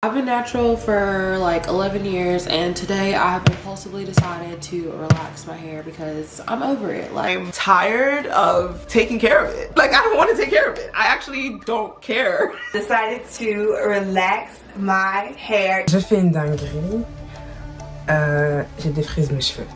I've been natural for like 11 years and today I have impulsively decided to relax my hair because I'm over it. Like, I'm tired of taking care of it. Like, I don't want to take care of it. I actually don't care. Decided to relax my hair. Je fais une dinguerie. Je défrise mes cheveux.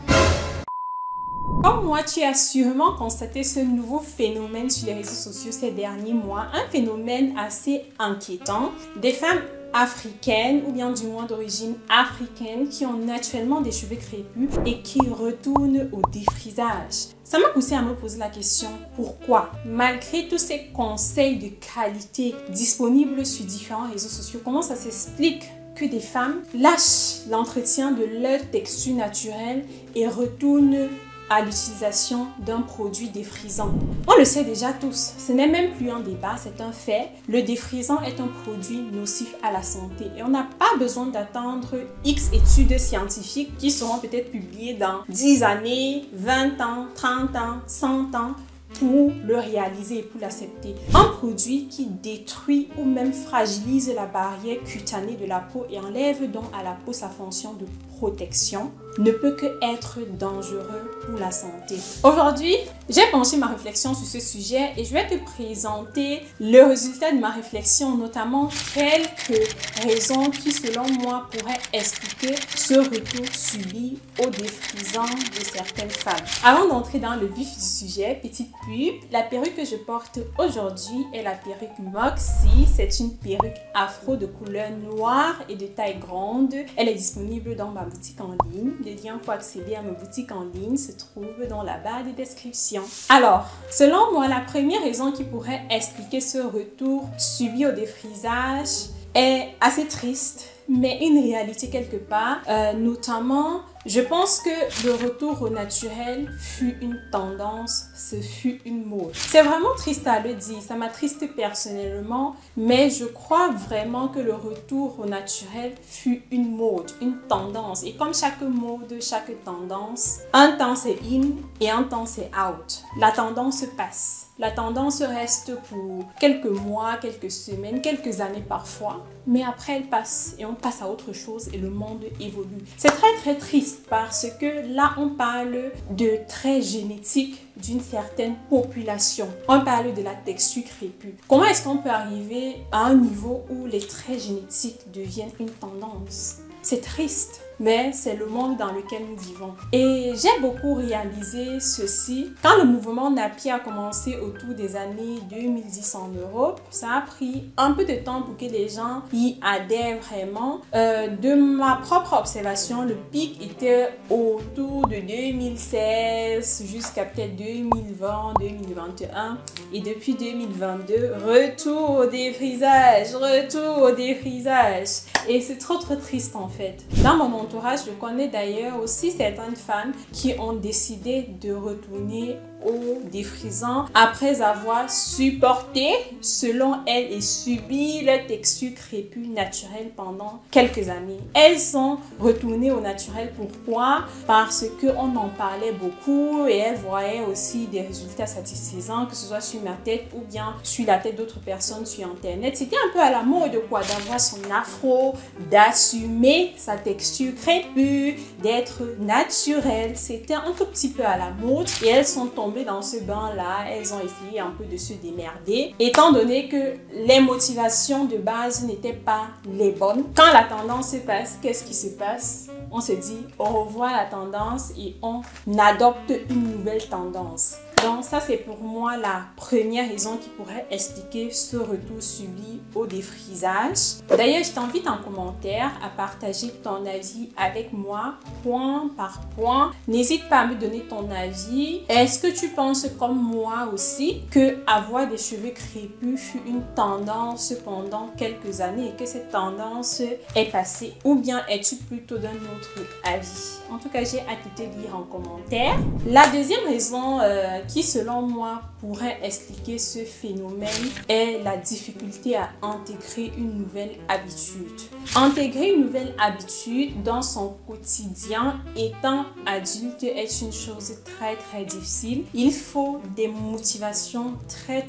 Comme moi, tu as sûrement constaté ce nouveau phénomène sur les réseaux sociaux ces derniers mois, un phénomène assez inquiétant. Des femmes africaines ou bien du moins d'origine africaine qui ont naturellement des cheveux crépus et qui retournent au défrisage. Ça m'a poussé à me poser la question, pourquoi? Malgré tous ces conseils de qualité disponibles sur différents réseaux sociaux, comment ça s'explique que des femmes lâchent l'entretien de leur texture naturelle et retournent à l'utilisation d'un produit défrisant? On le sait déjà tous, ce n'est même plus un débat, c'est un fait. Le défrisant est un produit nocif à la santé et on n'a pas besoin d'attendre X études scientifiques qui seront peut-être publiées dans 10 années, 20 ans, 30 ans, 100 ans pour le réaliser et pour l'accepter. Un produit qui détruit ou même fragilise la barrière cutanée de la peau et enlève donc à la peau sa fonction de protection ne peut que être dangereux pour la santé. Aujourd'hui, j'ai penché ma réflexion sur ce sujet et je vais te présenter le résultat de ma réflexion, notamment quelques raisons qui, selon moi, pourraient expliquer ce retour subi au défrisant de certaines femmes. Avant d'entrer dans le vif du sujet, petite pub, la perruque que je porte aujourd'hui est la perruque Moxie. C'est une perruque afro de couleur noire et de taille grande. Elle est disponible dans ma boutique en ligne. Le lien pour accéder à ma boutique en ligne se trouve dans la barre de description. Alors, selon moi, la première raison qui pourrait expliquer ce retour subi au défrisage est assez triste, mais une réalité quelque part, notamment. Je pense que le retour au naturel fut une tendance, ce fut une mode. C'est vraiment triste à le dire, ça m'attriste personnellement, mais je crois vraiment que le retour au naturel fut une mode, une tendance. Et comme chaque mode, chaque tendance, un temps c'est in et un temps c'est out. La tendance passe. La tendance reste pour quelques mois, quelques semaines, quelques années parfois, mais après elle passe et on passe à autre chose et le monde évolue. C'est très triste parce que là on parle de traits génétiques d'une certaine population. On parle de la texture crépue. Comment est-ce qu'on peut arriver à un niveau où les traits génétiques deviennent une tendance? C'est triste, mais c'est le monde dans lequel nous vivons. Et j'ai beaucoup réalisé ceci. Quand le mouvement Nappy a commencé autour des années 2010 en Europe, ça a pris un peu de temps pour que les gens y adhèrent vraiment. De ma propre observation, le pic était autour de 2016 jusqu'à peut-être 2020, 2021. Et depuis 2022, retour au défrisage, retour au défrisage. Et c'est trop triste en fait. Dans mon entourage, je connais d'ailleurs aussi certaines femmes qui ont décidé de retourner au défrisant après avoir supporté, selon elles, et subi leur texture crépue naturelle pendant quelques années. Elles sont retournées au naturel. Pourquoi? Parce qu'on en parlait beaucoup et elles voyaient aussi des résultats satisfaisants, que ce soit sur ma tête ou bien sur la tête d'autres personnes sur internet. C'était un peu à la mode quoi, d'avoir son afro, d'assumer sa texture crépue, d'être naturelle. C'était un tout petit peu à la mode et elles sont tombées dans ce bain-là, elles ont essayé un peu de se démerder, étant donné que les motivations de base n'étaient pas les bonnes. Quand la tendance se passe, qu'est-ce qui se passe? On se dit, on revoit la tendance et on adopte une nouvelle tendance. Donc ça, c'est pour moi la première raison qui pourrait expliquer ce retour subi au défrisage. D'ailleurs, je t'invite en commentaire à partager ton avis avec moi, point par point. N'hésite pas à me donner ton avis. Est-ce que tu penses comme moi aussi que avoir des cheveux crépus fut une tendance pendant quelques années et que cette tendance est passée? Ou bien es-tu plutôt d'un autre avis? En tout cas, j'ai hâte de te lire en commentaire. La deuxième raison qui, selon moi, pourrait expliquer ce phénomène est la difficulté à intégrer une nouvelle habitude. Intégrer une nouvelle habitude dans son quotidien étant adulte est une chose très difficile. Il faut des motivations très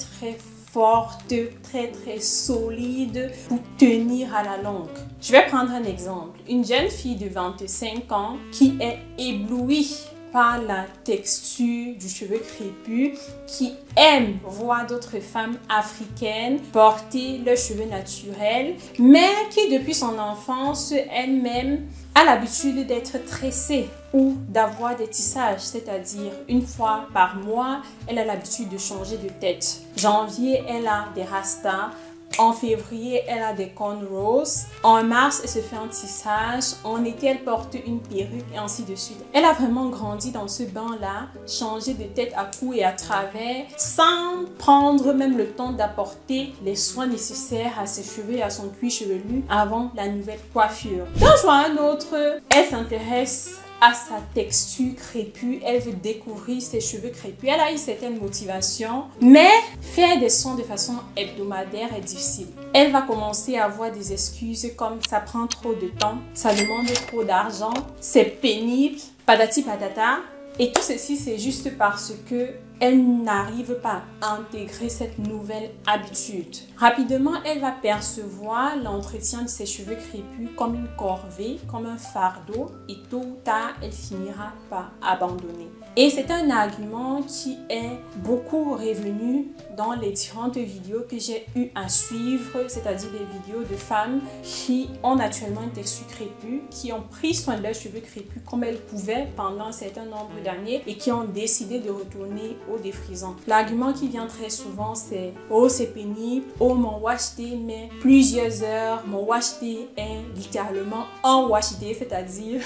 fortes, très très solides pour tenir à la longue. Je vais prendre un exemple. Une jeune fille de 25 ans qui est éblouie par la texture du cheveu crépus, qui aime voir d'autres femmes africaines porter leurs cheveux naturels, mais qui depuis son enfance elle-même a l'habitude d'être tressée ou d'avoir des tissages, c'est-à-dire une fois par mois, elle a l'habitude de changer de tête. Janvier, elle a des rastas. En février, elle a des cornrows. En mars, elle se fait un tissage. En été, elle porte une perruque et ainsi de suite. Elle a vraiment grandi dans ce bain-là, changé de tête à cou et à travers, sans prendre même le temps d'apporter les soins nécessaires à ses cheveux et à son cuir chevelu avant la nouvelle coiffure. Quand je vois un autre, elle s'intéresse à sa texture crépue, elle veut découvrir ses cheveux crépus, elle a une certaine motivation, mais faire des soins de façon hebdomadaire est difficile. Elle va commencer à avoir des excuses comme ça prend trop de temps, ça demande trop d'argent, c'est pénible, patati patata. Et tout ceci, c'est juste parce que elle n'arrive pas à intégrer cette nouvelle habitude. Rapidement, elle va percevoir l'entretien de ses cheveux crépus comme une corvée, comme un fardeau, et tôt ou tard, elle finira par abandonner. Et c'est un argument qui est beaucoup revenu dans les différentes vidéos que j'ai eu à suivre, c'est-à-dire des vidéos de femmes qui ont naturellement une texture crépue, qui ont pris soin de leurs cheveux crépus comme elles pouvaient pendant un certain nombre d'années et qui ont décidé de retourner au défrisant. L'argument qui vient très souvent, c'est « Oh, c'est pénible, oh, mon wash day met plusieurs heures, mon wash day est littéralement un wash day, c'est-à-dire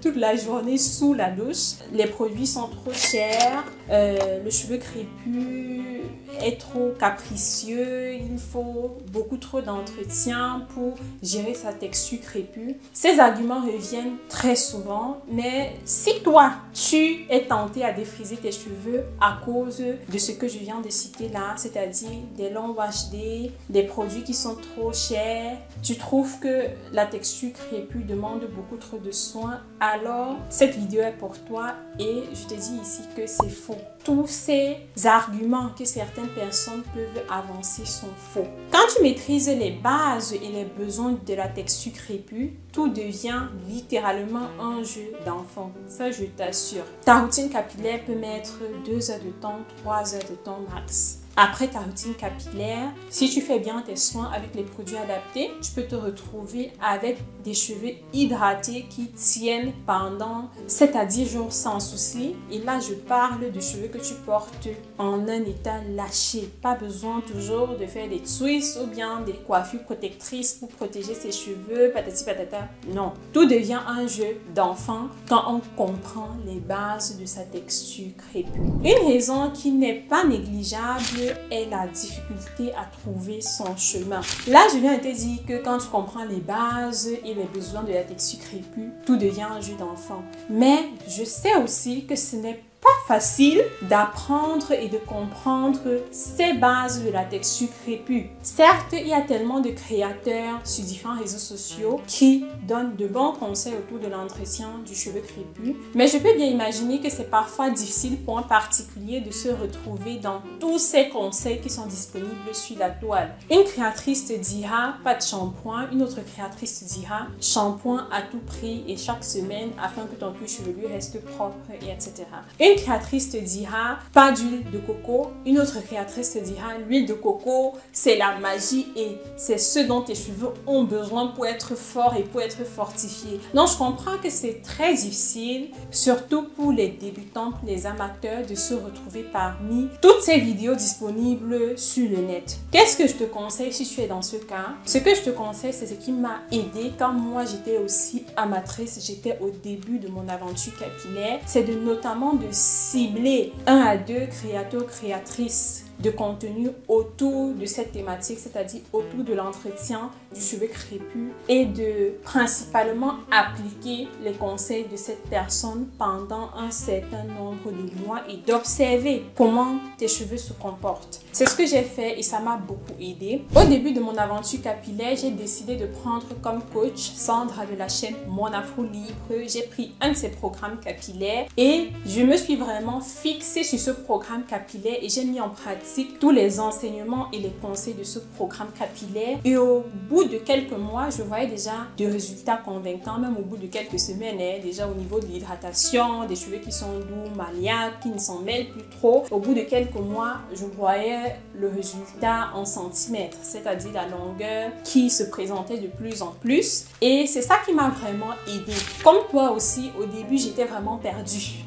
toute la journée sous la douche. Les produits sont trop chers, le cheveu crépus est trop capricieux, il faut beaucoup trop d'entretien pour gérer sa texture crépue. » Ces arguments reviennent très souvent, mais si toi, tu es tenté à défriser tes cheveux à cause de ce que je viens de citer là, c'est-à-dire des longs wash day, des produits qui sont trop chers, tu trouves que la texture crépue demande beaucoup trop de soins, alors cette vidéo est pour toi et je te dis ici que c'est faux. Tous ces arguments que certaines personnes peuvent avancer sont faux. Quand tu maîtrises les bases et les besoins de la texture crépue, tout devient littéralement un jeu d'enfant. Ça, je t'assure. Ta routine capillaire peut mettre 2 heures de temps, 3 heures de temps max. Après ta routine capillaire, si tu fais bien tes soins avec les produits adaptés, tu peux te retrouver avec des cheveux hydratés qui tiennent pendant 7 à 10 jours sans souci. Et là, je parle de cheveux que tu portes en un état lâché. Pas besoin toujours de faire des twists ou bien des coiffures protectrices pour protéger ses cheveux, patati patata. Non, tout devient un jeu d'enfant quand on comprend les bases de sa texture crépue. Une raison qui n'est pas négligeable est la difficulté à trouver son chemin. Là, je viens de te dire que quand tu comprends les bases et les besoins de la texture crépue, tout devient un jeu d'enfant. Mais je sais aussi que ce n'est pas facile d'apprendre et de comprendre ces bases de la texture crépue. Certes, il y a tellement de créateurs sur différents réseaux sociaux qui donnent de bons conseils autour de l'entretien du cheveu crépus, mais je peux bien imaginer que c'est parfois difficile pour un particulier de se retrouver dans tous ces conseils qui sont disponibles sur la toile. Une créatrice te dira pas de shampoing, une autre créatrice te dira shampoing à tout prix et chaque semaine afin que ton cuir chevelu reste propre et etc. Une créatrice te dira pas d'huile de coco, une autre créatrice te dira l'huile de coco c'est la magie et c'est ce dont tes cheveux ont besoin pour être forts et pour être fortifiés. Donc je comprends que c'est très difficile, surtout pour les débutants, pour les amateurs, de se retrouver parmi toutes ces vidéos disponibles sur le net. Qu'est-ce que je te conseille si tu es dans ce cas? Ce que je te conseille, c'est ce qui m'a aidé quand moi j'étais aussi amatrice, j'étais au début de mon aventure capillaire, c'est de notamment de cibler 1 à 2 créateurs, créatrices de contenu autour de cette thématique, c'est-à-dire autour de l'entretien du cheveu crépus et de principalement appliquer les conseils de cette personne pendant un certain nombre de mois et d'observer comment tes cheveux se comportent. C'est ce que j'ai fait et ça m'a beaucoup aidé. Au début de mon aventure capillaire, j'ai décidé de prendre comme coach Sandra de la chaîne Mon Afro Libre. J'ai pris un de ses programmes capillaires et je me suis vraiment fixée sur ce programme capillaire et j'ai mis en pratique pratique tous les enseignements et les conseils de ce programme capillaire. Et au bout de quelques mois, je voyais déjà des résultats convaincants, même au bout de quelques semaines, hein, déjà au niveau de l'hydratation, des cheveux qui sont doux, malléables, qui ne s'en mêlent plus trop. Au bout de quelques mois, je voyais le résultat en centimètres, c'est-à-dire la longueur qui se présentait de plus en plus. Et c'est ça qui m'a vraiment aidée. Comme toi aussi, au début, j'étais vraiment perdue.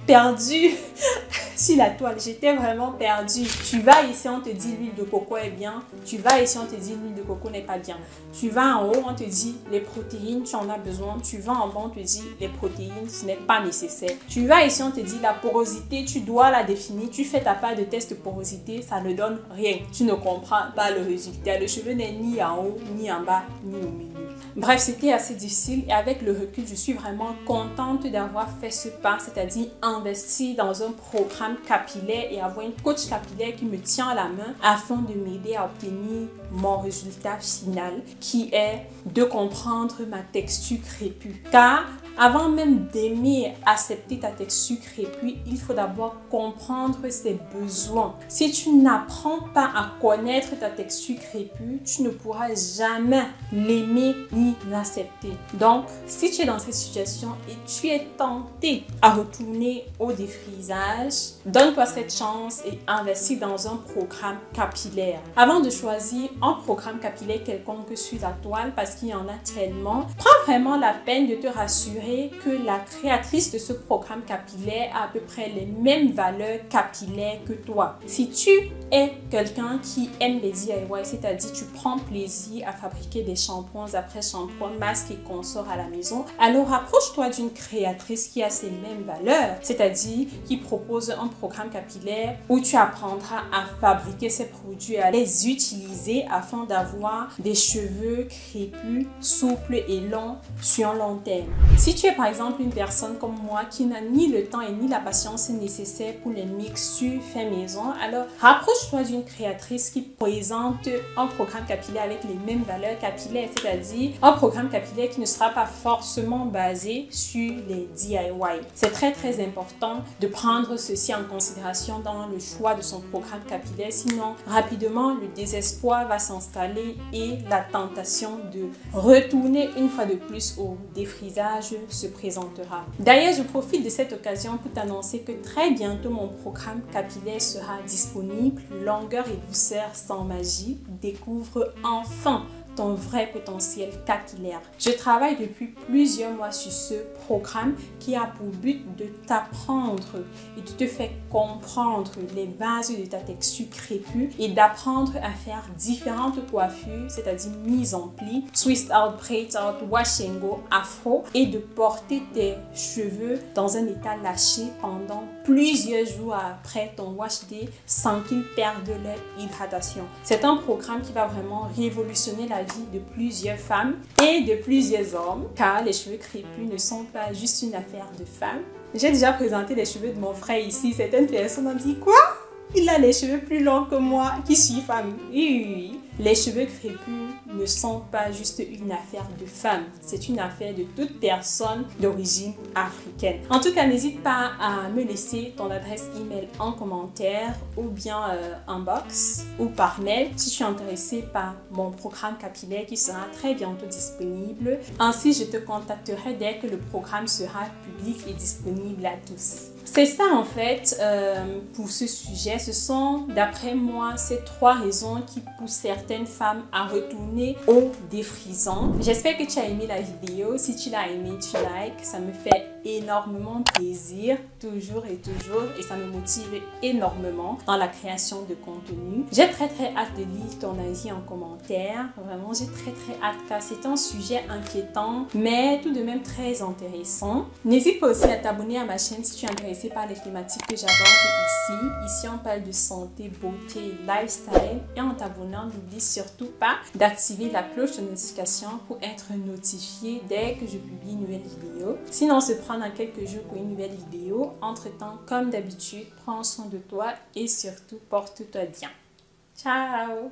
Sur la toile, j'étais vraiment perdue. Tu vas ici, on te dit l'huile de coco est bien. Tu vas ici, on te dit l'huile de coco n'est pas bien. Tu vas en haut, on te dit les protéines, tu en as besoin. Tu vas en bas, on te dit les protéines, ce n'est pas nécessaire. Tu vas ici, on te dit la porosité, tu dois la définir. Tu fais ta part de test de porosité, ça ne donne rien. Tu ne comprends pas le résultat. Le cheveu n'est ni en haut, ni en bas, ni au milieu. Bref, c'était assez difficile et avec le recul, je suis vraiment contente d'avoir fait ce pas, c'est-à-dire investir dans un programme capillaire et avoir une coach capillaire qui me tient la main afin de m'aider à obtenir mon résultat final qui est de comprendre ma texture crépue. Car avant même d'aimer accepter ta texture crépue, il faut d'abord comprendre ses besoins. Si tu n'apprends pas à connaître ta texture crépue, tu ne pourras jamais l'aimer ni l'accepter. Donc, si tu es dans cette situation et tu es tenté à retourner au défrisage, donne-toi cette chance et investis dans un programme capillaire. Avant de choisir un programme capillaire quelconque sur la toile, parce qu'il y en a tellement, prends vraiment la peine de te rassurer que la créatrice de ce programme capillaire a à peu près les mêmes valeurs capillaires que toi. Si tu es quelqu'un qui aime les DIY, c'est-à-dire tu prends plaisir à fabriquer des shampoings après shampoings, masques et consorts à la maison, alors rapproche-toi d'une créatrice qui a ces mêmes valeurs, c'est-à-dire qui propose un programme capillaire où tu apprendras à fabriquer ces produits, à les utiliser afin d'avoir des cheveux crépus, souples et longs sur un long terme. Si tu es par exemple une personne comme moi qui n'a ni le temps et ni la patience nécessaire pour les mixtures fait maison, alors rapproche-toi d'une créatrice qui présente un programme capillaire avec les mêmes valeurs capillaires, c'est-à-dire un programme capillaire qui ne sera pas forcément basé sur les DIY. C'est très important de prendre ceci en considération dans le choix de son programme capillaire, sinon rapidement le désespoir va s'installer et la tentation de retourner une fois de plus au défrisage se présentera. D'ailleurs, je profite de cette occasion pour t'annoncer que très bientôt mon programme capillaire sera disponible. Longueur et douceur sans magie. Découvre enfin ton vrai potentiel capillaire. Je travaille depuis plusieurs mois sur ce programme qui a pour but de t'apprendre et de te faire comprendre les bases de ta texture crépue et d'apprendre à faire différentes coiffures, c'est-à-dire mise en pli, twist out, braid out, wash and go, afro, et de porter tes cheveux dans un état lâché pendant plusieurs jours après ton wash day sans qu'ils perdent leur hydratation. C'est un programme qui va vraiment révolutionner la vie de plusieurs femmes et de plusieurs hommes, car les cheveux crépus ne sont pas juste une affaire de femmes. J'ai déjà présenté les cheveux de mon frère ici. Certaines personnes ont dit quoi? Il a les cheveux plus longs que moi, qui suis femme. Oui. Les cheveux crépus ne sont pas juste une affaire de femme, c'est une affaire de toute personne d'origine africaine. En tout cas, n'hésite pas à me laisser ton adresse email en commentaire ou bien en box ou par mail si tu es intéressé par mon programme capillaire qui sera très bientôt disponible. Ainsi, je te contacterai dès que le programme sera public et disponible à tous. C'est ça en fait pour ce sujet. Ce sont d'après moi ces 3 raisons qui poussent certaines femmes à retourner au défrisant. J'espère que tu as aimé la vidéo. Si tu l'as aimé, tu likes. Ça me fait énormément plaisir, toujours et toujours, et ça me motive énormément dans la création de contenu. J'ai très hâte de lire ton avis en commentaire. Vraiment, j'ai très hâte car c'est un sujet inquiétant, mais tout de même très intéressant. N'hésite pas aussi à t'abonner à ma chaîne si tu es intéressé par les thématiques que j'aborde ici. Ici, on parle de santé, beauté, lifestyle, et en t'abonnant, n'oublie surtout pas d'activer la cloche de notification pour être notifié dès que je publie une nouvelle vidéo. Sinon, on se prend dans quelques jours pour une nouvelle vidéo. Entre-temps, comme d'habitude, prends soin de toi et surtout, porte-toi bien. Ciao!